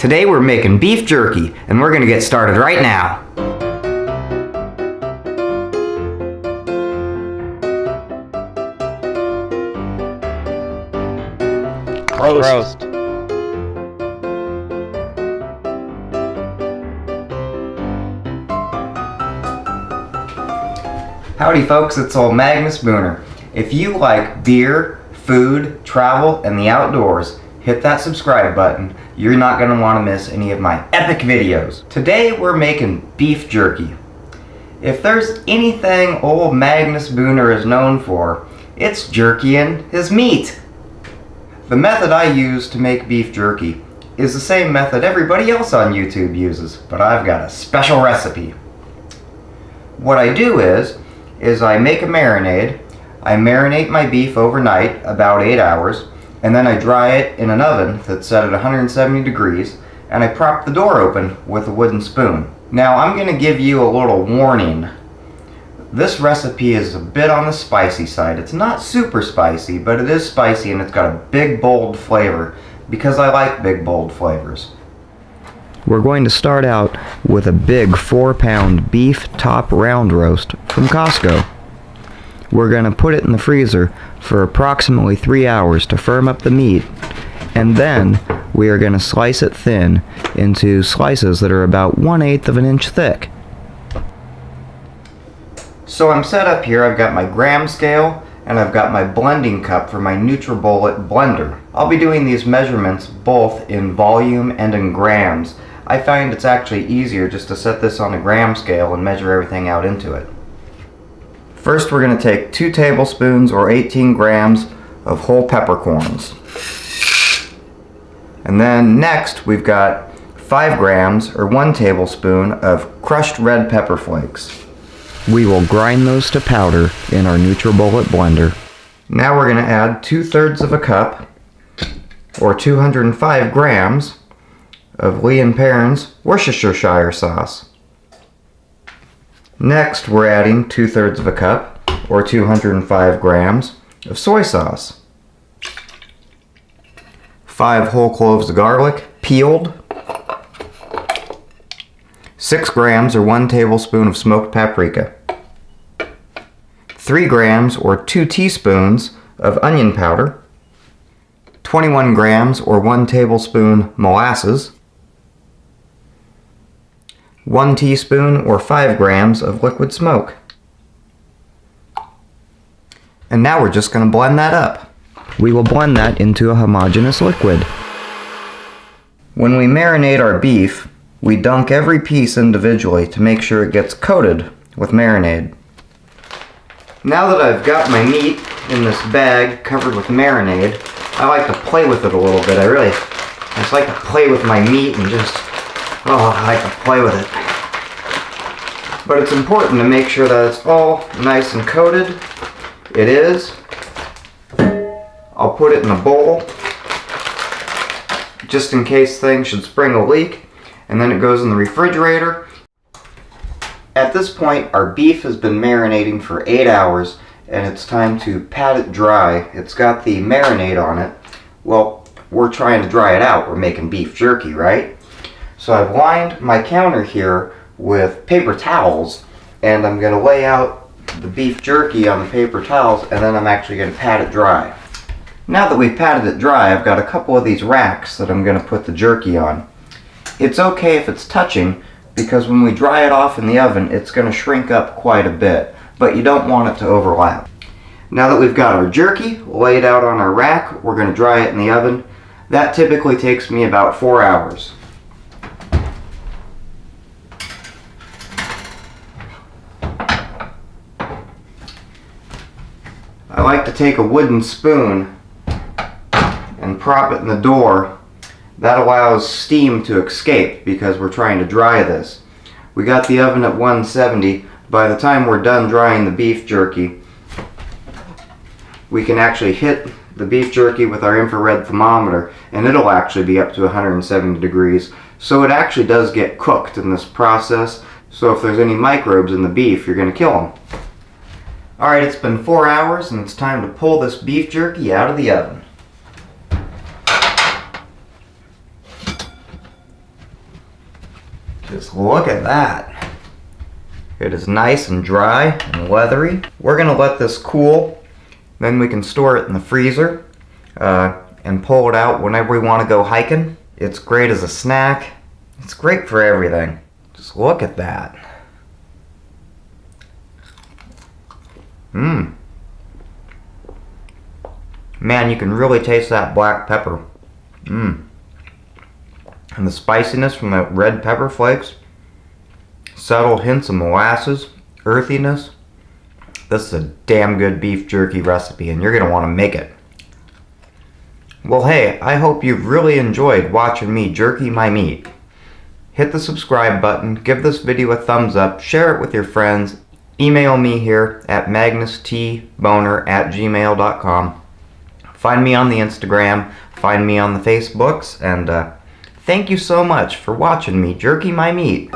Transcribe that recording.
Today we're making beef jerky, and we're gonna get started right now. Roast. Howdy folks, it's old Magnus Booner. If you like beer, food, travel, and the outdoors, hit that subscribe button. You're not going to want to miss any of my epic videos. Today we're making beef jerky. If there's anything old Magnus Booner is known for, it's jerkying his meat. The method I use to make beef jerky is the same method everybody else on YouTube uses, but I've got a special recipe. What I do is I make a marinade. I marinate my beef overnight, about 8 hours, and then I dry it in an oven that's set at 170 degrees, and I prop the door open with a wooden spoon. Now I'm going to give you a little warning. This recipe is a bit on the spicy side. It's not super spicy, but it is spicy, and it's got a big bold flavor because I like big bold flavors. We're going to start out with a big 4-pound beef top round roast from Costco. We're going to put it in the freezer for approximately 3 hours to firm up the meat, and then we are going to slice it thin into slices that are about 1/8 of an inch thick. So I'm set up here. I've got my gram scale and I've got my blending cup for my NutriBullet blender. I'll be doing these measurements both in volume and in grams. I find it's actually easier just to set this on a gram scale and measure everything out into it. First we're going to take 2 tablespoons or 18 grams of whole peppercorns. And then next we've got 5 grams or 1 tablespoon of crushed red pepper flakes. We will grind those to powder in our NutriBullet blender. Now we're going to add 2/3 of a cup or 205 grams of Lee & Perrins Worcestershire sauce. Next we're adding 2/3 of a cup or 205 grams of soy sauce. 5 whole cloves of garlic, peeled. 6 grams or 1 tablespoon of smoked paprika. 3 grams or 2 teaspoons of onion powder. 21 grams or 1 tablespoon molasses. 1 teaspoon or 5 grams of liquid smoke. And now we're just going to blend that up. We will blend that into a homogeneous liquid. When we marinate our beef, we dunk every piece individually to make sure it gets coated with marinade. Now that I've got my meat in this bag covered with marinade, I like to play with it a little bit. I just like to play with my meat and I like to play with it. But it's important to make sure that it's all nice and coated. It is. I'll put it in a bowl just in case things should spring a leak, and then it goes in the refrigerator. At this point our beef has been marinating for 8 hours and it's time to pat it dry. It's got the marinade on it. Well, we're trying to dry it out. We're making beef jerky, right? So I've lined my counter here with paper towels, and I'm going to lay out the beef jerky on the paper towels, and then I'm actually going to pat it dry. Now that we've patted it dry, I've got a couple of these racks that I'm going to put the jerky on. It's okay if it's touching, because when we dry it off in the oven, it's going to shrink up quite a bit, but you don't want it to overlap. Now that we've got our jerky laid out on our rack, we're going to dry it in the oven. That typically takes me about 4 hours. I like to take a wooden spoon and prop it in the door. That allows steam to escape because we're trying to dry this. We got the oven at 170. By the time we're done drying the beef jerky, we can actually hit the beef jerky with our infrared thermometer and it'll actually be up to 170 degrees. So it actually does get cooked in this process. So if there's any microbes in the beef, you're going to kill them. Alright, it's been 4 hours and it's time to pull this beef jerky out of the oven. Just look at that. It is nice and dry and leathery. We're gonna let this cool, then we can store it in the freezer and pull it out whenever we want to go hiking. It's great as a snack. It's great for everything. Just look at that. Mmm. Man, you can really taste that black pepper. Mmm. And the spiciness from the red pepper flakes. Subtle hints of molasses, earthiness. This is a damn good beef jerky recipe, and you're going to want to make it. Well, hey, I hope you've really enjoyed watching me jerky my meat. Hit the subscribe button, give this video a thumbs up, share it with your friends, email me here at magnustboner@gmail.com. Find me on the Instagram, find me on the Facebooks, and thank you so much for watching me jerky my meat.